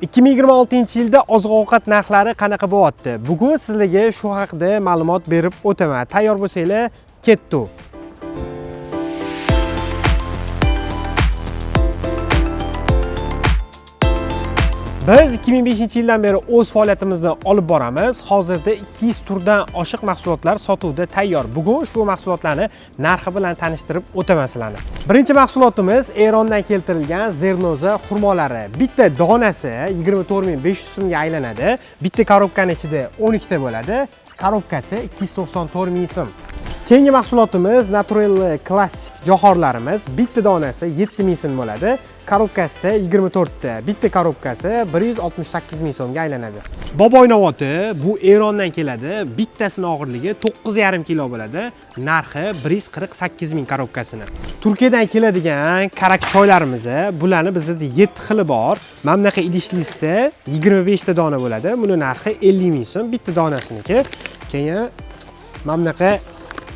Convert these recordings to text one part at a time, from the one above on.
2026-yilda oziq-ovqat narxlari qanaqa bo'lyapti? Bugun sizlarga shu haqida ma'lumot berib o'taman. Tayyor bo'lsanglar, ketdi. Biz 2005-yildan beri o'z faoliyatimizni olib boramiz. Hozirda 200 turdan oshiq mahsulotlar sotuvda tayyor. Bugun ushbu mahsulotlarni narxi bilan tanishtirib o'taman sizlarni. Birinchi mahsulotimiz Erondan keltirilgan Zernoza xurmolari. Bitta donasi 24500 so'mga aylanadi. Bitta korobkaning ichida 12 ta bo'ladi. Korobkasi 294000 so'm. Keyingi mahsulotimiz Natural Classic johorlarimiz. Bitta donasi 7000 so'm bo'ladi. Korobkasida 24 ta. Bitta korobkasi 168000 so'mga aylanadi. Boboynovoti bu Erondan keladi. Bittasining og'irligi 9,5 kg bo'ladi. Narxi 148000 korobkasini. Turkiyadan keladigan karak choylarimiz, bularni bizda 7 xili bor. Mana bunaqa idishlisda 25 ta dona bo'ladi. Buni narxi 50000 so'm bitta donasiniki. Keyin mana bunaqa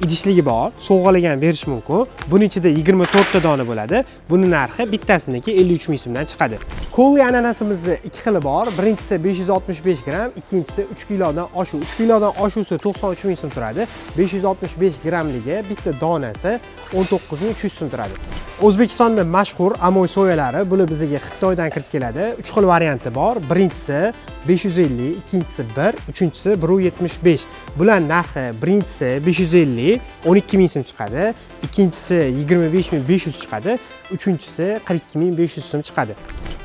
idishligi bor, sovg'alagan berish mumkin. Buning ichida 24 ta dona bo'ladi. Buni narxi bittasiniki 53000 so'mdan chiqadi. Kolli ananasimizni 2 xili bor. Birinchisi 565 gram, ikkinchisi 3 kilodan oshuv. 3 kilodan oshuvsi 93000 so'm turadi. 565 gramligi bitta donasi 19300 so'm turadi. O'zbekistonda mashhur amoy soyalari, bular bizga Xitoydan kirib keladi. 3 xil varianti bor. Birinchisi 550, ikkinchisi 1, uchinchisi 175. Bular narxi birinchisi 550 12000 so'm chiqadi, ikkinchisi 25500 chiqadi, uchinchisi 42500 so'm chiqadi.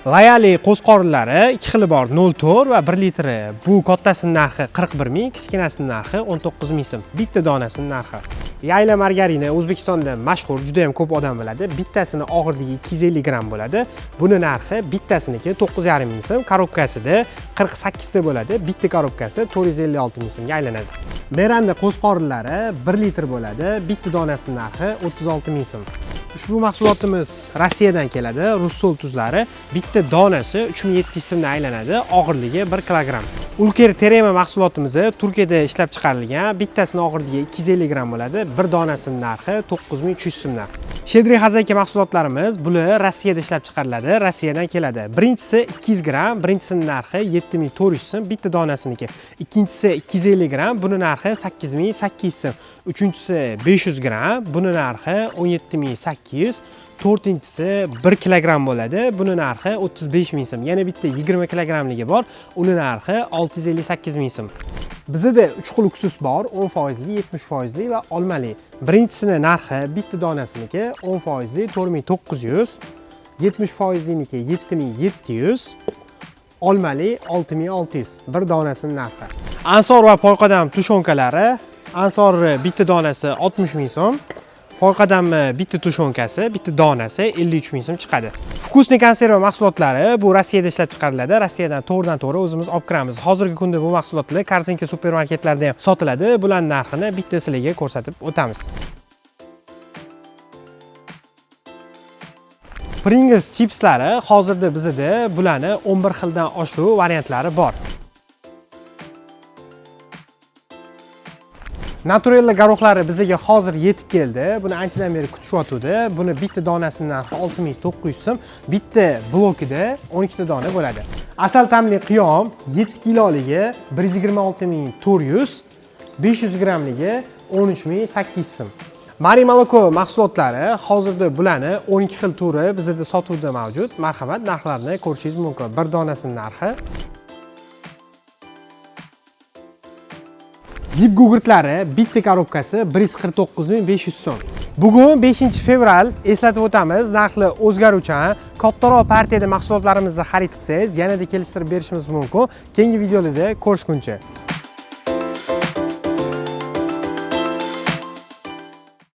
Layali qo'zqorinlari 2 xili bor, 0,4 va 1 litri. Bu kattasining narxi 41000, kichkinasining narxi 19000 so'm. Bitta donasining narxi. Yayla margarini O'zbekistonda mashhur, juda ham ko'p odam biladi. Bittasini og'irligi 250 gram bo'ladi. Buni narxi bittasiniki 9500 so'm, korobkasida 48 ta bo'ladi. Bitta korobkasi 456000 so'mga aylanadi. Meranda qo'zqorinlari 1 litr bo'ladi. Bitta donasining narxi 36000 so'm. Ushbu mahsulotimiz Rossiyadan keladi. Russol tuzlari bitta donasi 3700 so'mdan aylanadi. Og'irligi 1 kilogram. Ulker terema mahsulotimiz Turkiyada ishlab chiqarilgan. Bittasining og'irligi 250 gram bo'ladi. Bir donasining narxi 9300 so'mdan. Shedri Xazaki mahsulotlarimiz bular Rossiyada ishlab chiqariladi. Rossiyadan keladi. Birinchisi 200 gram, birinchisining narxi 7400 so'm, bitta donasiniki. Ikkinchisi 250 gram, buni narxi 8800 so'm. Uchinchisi 500 gram, buni narxi 17800. To'rtinchisi 1 kilogram bo'ladi. Buni narxi 35000 so'm. Yana bitta 20 kilogramligi bor. Uni narxi 658000 so'm. Bizda 3 xil uksus bor, 10%li, 70% va olmali. Birinchisining narxi bitta donasiniki 10%li 4900, 70%liniki 7700, olmali 6600. Bir donasining narxi. Ansor va poyqadam tushonkalari. Ansor bitta donasi 60000 so'm. Poyqadamni bitta tushonkasi, bitta donasi 53000 so'm chiqadi. Vkusniy konserva mahsulotlari bu Rossiyada ishlab chiqariladi. Rossiyadan to'g'ridan-to'g'ri o'zimiz olib kiramiz. Hozirgi kunda bu mahsulotlar Korzinka supermarketlarida ham sotiladi. Bularning narxini bitta sizlarga ko'rsatib o'tamiz. Pringles chipslari hozirda bizda bularni 11 xildan oshiq variantlari bor. Natural garoxlari bizga hozir yetib keldi. Buni anchadan beri kutishyotdi. Buni bitta donasining narxi 6900 so'm, bitta blokida 12 ta dona bo'ladi. Asal ta'mli qiyom 7 kiloligi 126400, 500 gramligi 13800 so'm. Mari Moloko mahsulotlari hozirda bularni 12 xil turi bizda sotuvda mavjud. Marhamat, narxlarini ko'rishingiz mumkin. Bir donasining narxi Dip gugurtlari bitta korobkasi 149500 so'm. Bugun 5-fevral, eslatib o'tamiz, narxlar o'zgaruvchan. Kattaroq partiyada mahsulotlarimizni xarid qilsangiz, yanada kelishtirib berishimiz mumkin. Keyingi videolarda ko'rishguncha